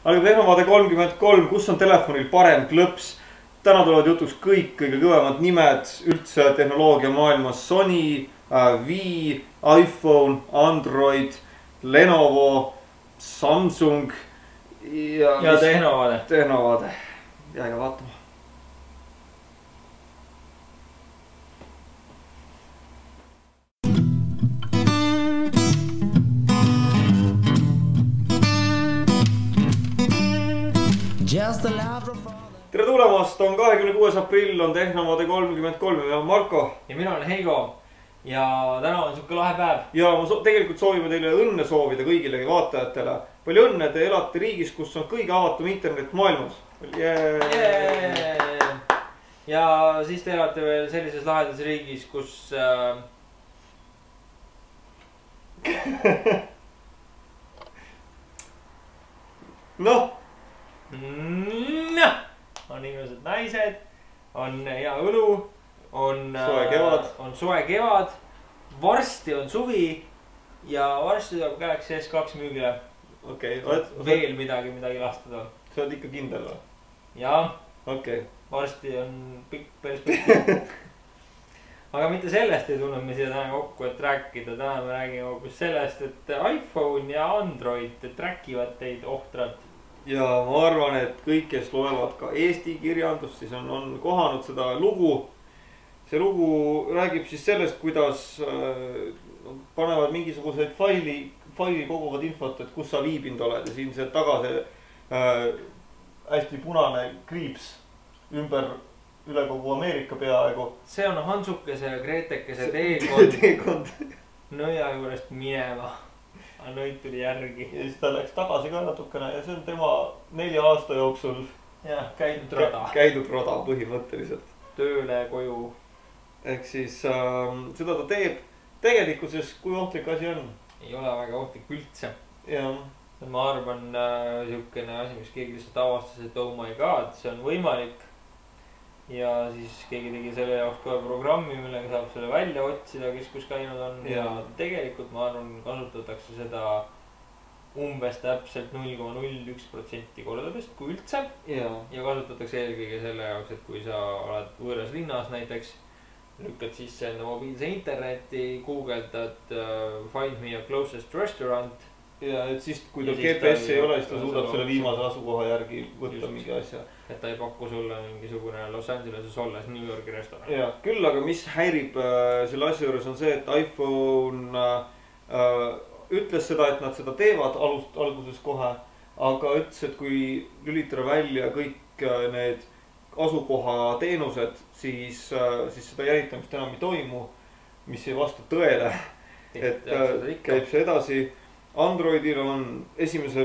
Aga Tehnovaade 33, kus on telefonil parem klõps? Täna tulevad jutuks kõik kõige kõvemad nimed üldse tehnoloogia maailmas. Sony, Wii, iPhone, Android, Lenovo, Samsung ja Tehnovaade. Tehnovaade. Jääge vaatama. Tere tulemast, on 26. aprill, on Tehnovaade 33 ja Marko. Ja mina olen Heigo. Ja täna on siuke lahe päev. Ja tegelikult soovime teile õnne soovida kõigile vaatajatele. Palju õnne, te elate riigis, kus on kõige avatum internet maailmas. Ja siis te elate veel sellises lahedas riigis, kus noh, on inimesed naised, on hea õlu, on soe kevad, varsti on suvi ja varsti tuleb Galaxy S2 müügile. Veel midagi lastada. Sa oled ikka kindel või? Jaa. Varsti on päris pikk. Aga mitte sellest ei tulnud me siia täna kokku, et rääkida. Täna me räägime hoopis sellest, et iPhone ja Android trackivad teid ohtralt. Ja ma arvan, et kõik, kes loevad ka Eesti kirjandust, siis on kohanud seda lugu. See lugu räägib siis sellest, kuidas panevad mingisuguseid faili koguvad infot, et kus sa viibinud oled. Ja siin see taga see hästi punane kriips üle kogu Ameerika peaaegu. See on Hansukese ja Gretekese teekond nõia juurest minema. Nõid tuli järgi. Ja siis ta läks tagasi ka natukene ja see on tema 4 aasta jooksul käidud rada põhimõtteliselt. Tööle, koju. Ehk siis seda ta teeb. Tegelikkuses, kui ohtlik asi on? Ei ole väga ohtlik üldse. Ja. Ma arvan, siukene asi, mis keegi lihtsalt avastas, et oh my god, see on võimalik. Ja siis keegi tegi selle jaoks ka programmi, millega saab selle välja otsida, kes kus käinud on. Ja tegelikult ma arvan, kasutatakse seda umbes täpselt 0,01% kordadest, kui üldse. Ja kasutatakse eelkõige selle jaoks, et kui sa oled võõras linnas näiteks, lükkad sisse enda mobiilse interneti, googeldad find me a closest restaurant. Ja et siis, kui tal GPS ei ole, siis ta suudab selle viimase asukoha järgi võtta mingi asja. Et ta ei paku sulle mingisugune Los Angeleses olles New Yorki restoran. Ja küll, aga mis häirib selle asja juures on see, et iPhone ütles seda, et nad seda teevad alguses kohe. Aga ütles, et kui lülitada välja kõik need asukoha teenused, siis seda jälitamist enam ei toimu, mis ei vasta tõele. Et käib see edasi. Androidil on esimest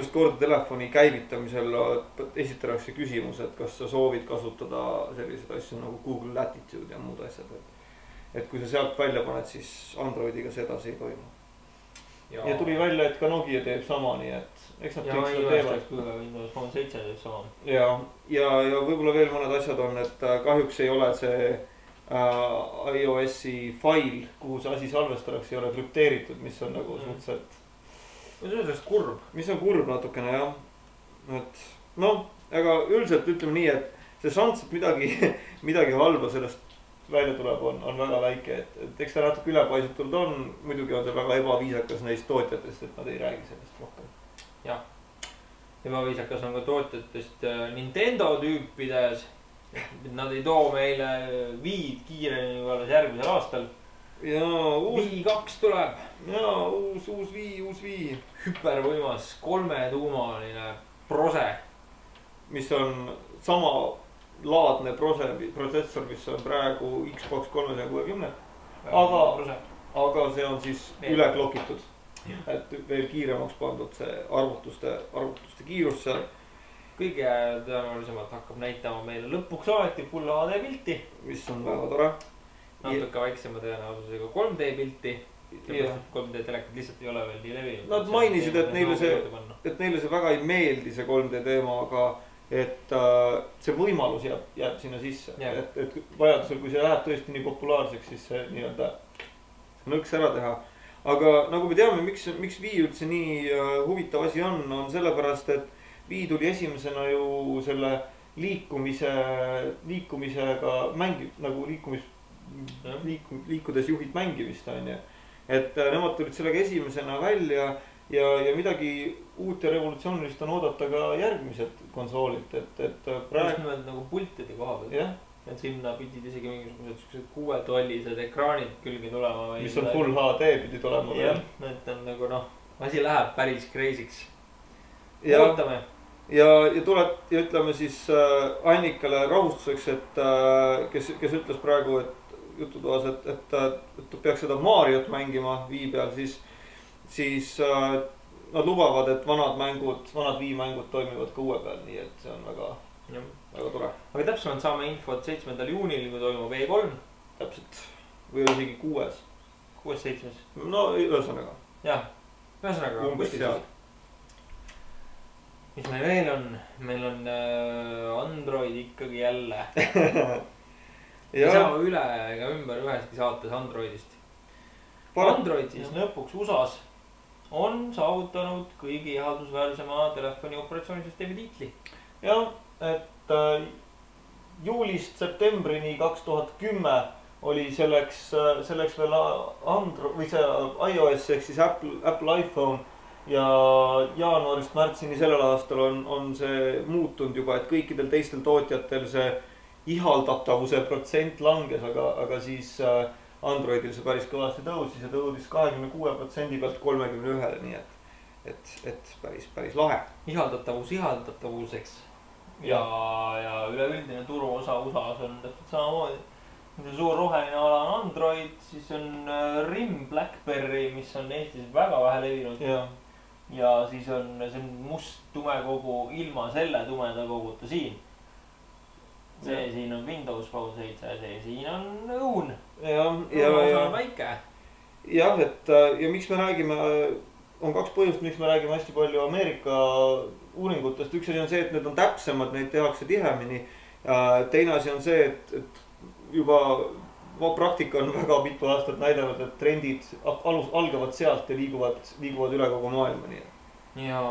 korda telefoni käivitamisel esitatakse küsimus, et kas sa soovid kasutada sellised asju nagu Google Latitude ja muud asjad. Et kui sa sealt välja paned, siis Androidiga sedasi ei toimu. Ja tuli välja, et ka Nokia teeb sama, nii et eks nad kõik seda teevad. Ja Windows Phone 7 teeb sama. Ja võib-olla veel mõned asjad on, et kahjuks ei ole see iOS-i fail, kuhu see asi salvestatakse, ei ole krüpteeritud, mis on nagu suhteliselt. See on sellest kurb. Mis on kurb natukene, jah. Et noh, aga üldiselt ütleme nii, et see šants, et midagi halba sellest välja tuleb, on väga väike. Et eks ta natuke ülepaisutatud on. Muidugi on see väga ebaviisakas neist tootjatest, et nad ei räägi sellest rohkem. Jah. Ebaviisakas on ka tootjatest Nintendo tüüpides. Nad ei too meile Wii'd kiireni alles järgmisel aastal. Wii 2 tuleb. Ja uus Wii. Hüpervõimas 3-tuumaline prose. Mis on sama laadne protsessor, mis on praegu Xbox 360. Aga see on siis üle klokitud. Et veel kiiremaks pandud see arvutuste kiirus seal. Kõige tõenäolisemalt hakkab näitama meile lõpuks alati Full HD pilti. Mis on väga tore. Natuke väiksema tõenäosusega 3D pilti. 3D telekad lihtsalt ei ole veel nii levinud. Nad mainisid, et neile see väga ei meeldi see 3D teema, aga et see võimalus jääb sinna sisse. Et vajadusel, kui see läheb tõesti nii populaarseks, siis see nii-öelda nõks ära teha. aga nagu me teame, miks Wii üldse nii huvitav asi on sellepärast, et Wii tuli esimesena ju selle liikumisega nagu liikudes juhid mängimist, on ju. et nemad tulid sellega esimesena välja ja midagi uut ja revolutsioonilist on oodata ka järgmised konsoolid, et praegu. just nimelt nagu pultide koha pealt. jah. et sinna pidid isegi mingisugused siuksed 6-tollised ekraanid külge tulema. mis on full HD pidi tulema. jah, et on nagu noh, asi läheb päris crazy'ks. ootame. ja ütleme siis Annikale rahustuseks, et kes ütles praegu, et jututoas, et peaks seda Mariot mängima Wii peal, siis nad lubavad, et vanad Wii mängud toimivad ka uue peal, nii et see on väga tore. aga täpsemalt saame infot 7. juunil, kui toimub E3. täpselt, või isegi 6. 6-7. no ühesõnaga. jah, ühesõnaga. umbes seal. mis meil veel on? meil on Android ikkagi jälle. ei saa üle ega ümber üheski saates Androidist. Android siis lõpuks USA-s on saavutanud kõige ihaldusväärsema telefoni operatsioonisüsteemi tiitli. jah, et juulist septembrini 2010 oli selleks veel Android või see iOS ehk siis Apple iPhone. ja jaanuarist märtsini sellel aastal on see muutunud juba, et kõikidel teistel tootjatel see ihaldatavuse protsent langes, aga siis Androidil see päris kõvasti tõusis ja tõudis 26% pealt 31-le, nii et päris lahe. ihaldatavuseks. ja üleüldine turuosa USA-s on täpselt samamoodi. suur roheline ala on Android, siis on RIM BlackBerry, mis on Eestis väga vähe levinud. ja siis on see must tumekogu ilma selle tumeda koguta siin. see siin on Windows Phone 7, see siin on õun. ja väike. jah, et ja miks me räägime, on kaks põhjust, miks me räägime hästi palju Ameerika uuringutest. üks asi on see, et need on täpsemad, neid tehakse tihemini. teine asi on see, et juba praktika on väga mitu aastat näidanud, et trendid algavad sealt ja liiguvad üle kogu maailma, nii. ja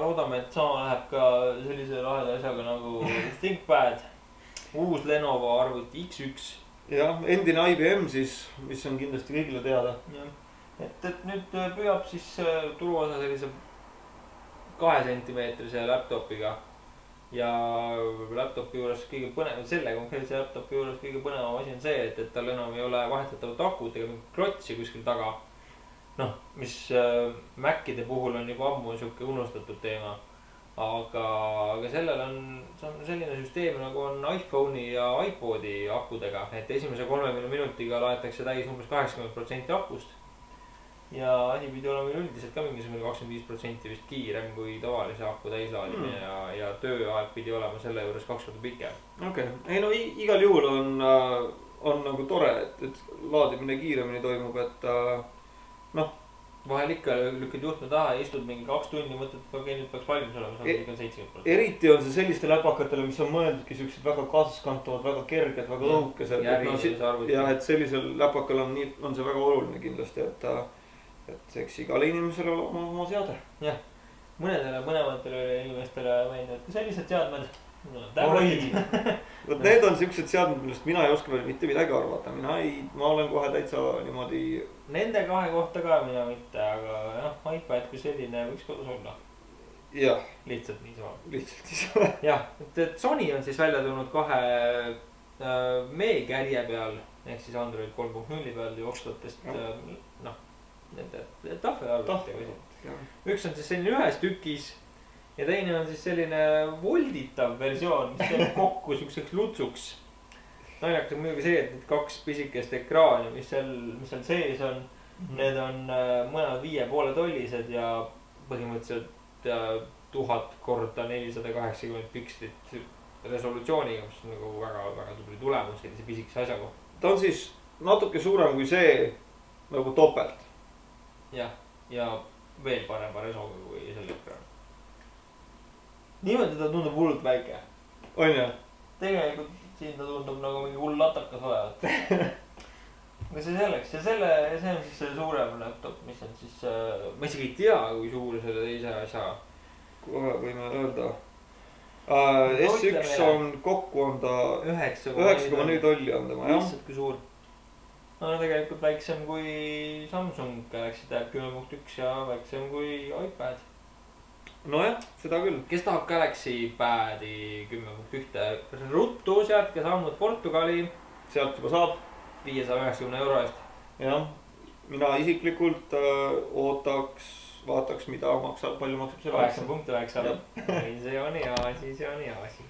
loodame, et sama läheb ka sellise laheda asjaga nagu ThinkPad, uus Lenovo arvuti X1. jah, endine IBM siis, mis on kindlasti kõigile teada. et nüüd püüab siis turuosa sellise 2 sentimeetrise laptopiga. ja laptopi juures kõige põnevam, selle konkreetse laptopi juures kõige põnevam asi on see, et tal enam ei ole vahetatavat akut ega mingit klotsi kuskil taga. noh, mis Macide puhul on juba ammu sihuke unustatud teema. aga sellel on selline süsteem nagu on iPhone'i ja iPod'i akudega, et esimese 30 minutiga laetakse täis umbes 80% akust. ja asi pidi olema üldiselt ka mingisugune 25% vist kiirem kui tavalise aku täislaadimine ja tööaeg pidi olema selle juures 2 korda pikem. okei, ei no igal juhul on nagu tore, et laadimine kiiremini toimub, et noh. vahel ikka lükkad juhtme taha ja istud mingi 2 tundi, mõtled, et okei, nüüd peaks valmis olema, see on 70%. eriti on see sellistele läpakatele, mis on mõeldudki siuksed väga kaasaskantavad, väga kerged, väga õhukesed. jah, et sellisel läpakal on see väga oluline kindlasti, et eks igale inimesele oma seade. jah, mõnematele inimestele meeldivad ka sellised seadmed. vot need on siuksed seadmed, millest mina ei oska veel mitte midagi arvata, ma olen kohe täitsa niimoodi. Nende 2 kohta ka mina mitte, aga noh, iPad kui selline võiks kodus olla. jah. lihtsalt niisama. jah, et Sony on siis välja tulnud 2 meekärje peal ehk siis Android 3.0 peal jooksvatest noh. Nende tahvelarvutitega. üks on siis selline 1 tükis ja teine on siis selline volditav versioon, mis teeb kokku siukseks lutsuks. naljakas on muidugi see, et need 2 pisikest ekraani, mis seal sees on, need on mõlemad 5,5 tollised ja põhimõtteliselt 1000 korda 480 pikslit resolutsiooniga, mis on nagu väga tubli tulemus sellise pisikese asja kohta. ta on siis natuke suurem kui see nagu topelt. jah, ja veel parema resoga kui selle ekraan. niimoodi ta tundub hullult väike. on ju? tegelikult siin ta tundub nagu mingi hull latakas olevat. aga see selleks ja see on siis see suurem laptop, mis on siis, ma isegi ei tea, kui suur selle teise asja. kohe võime öelda. S1 on kokku on ta 9,4 tolli on tema jah. lihtsalt kui suur. No tegelikult väiksem kui Samsung Galaxy Tab 10.1 ja väiksem kui iPad. Nojah, seda küll. Kes tahab Galaxy Padi 10.1 ruttu seadke sammud Portugali. Sealt juba saab 590 euro eest. jah, mina isiklikult vaataks, mida maksab, palju maksab see 8 punkti väiksem. see on hea asi, see on hea asi.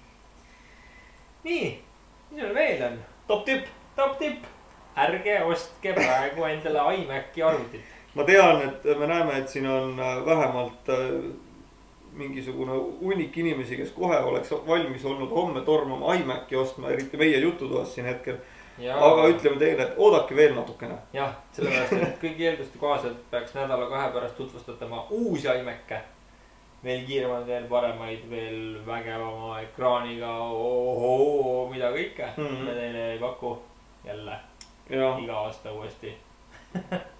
Nii, mis meil veel on? Top tipp. Ärge ostke praegu endale iMaci arvutit. Ma tean, et me näeme, et siin on vähemalt mingisugune hunnik inimesi, kes kohe oleks valmis olnud homme tormama iMaci ostma, eriti meie jututoas siin hetkel. Aga ütleme teile, et oodake veel natukene. Jah, sellepärast, et kõigi eelduste kohaselt peaks nädala 2 pärast tutvustatama uusi iMac'e. Veel kiiremad, veel paremaid, veel vägevama ekraaniga, mida kõike. Me teile ei paku jälle iga aasta uuesti.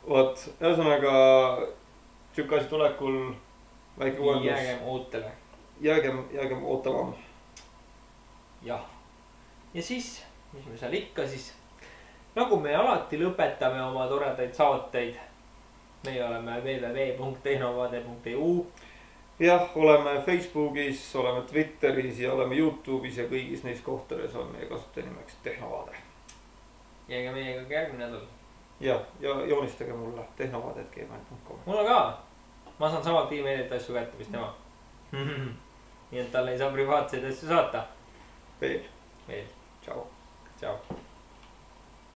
Vot, ühesõnaga tükk asi tulekul väike uuendus. Jäägem ootele. Jäägem ootamam. Jah. Ja siis, mis me seal ikka siis, nagu me alati lõpetame oma toredaid saateid. Meie oleme www.tehnovaade.eu. Jah, oleme Facebookis, oleme Twitteris ja oleme YouTube'is ja kõigis neis kohtades on meie kasutajanimeks Tehnovaade. Jääge meiega ka järgmine nädal. Ja joonistage mulle tehnovaade@gmail.com. Mulle ka. Ma saan samalt e-mailit asju kätte vist tema. Nii et talle ei saa privaatseid asju saata. Veel. Tšau.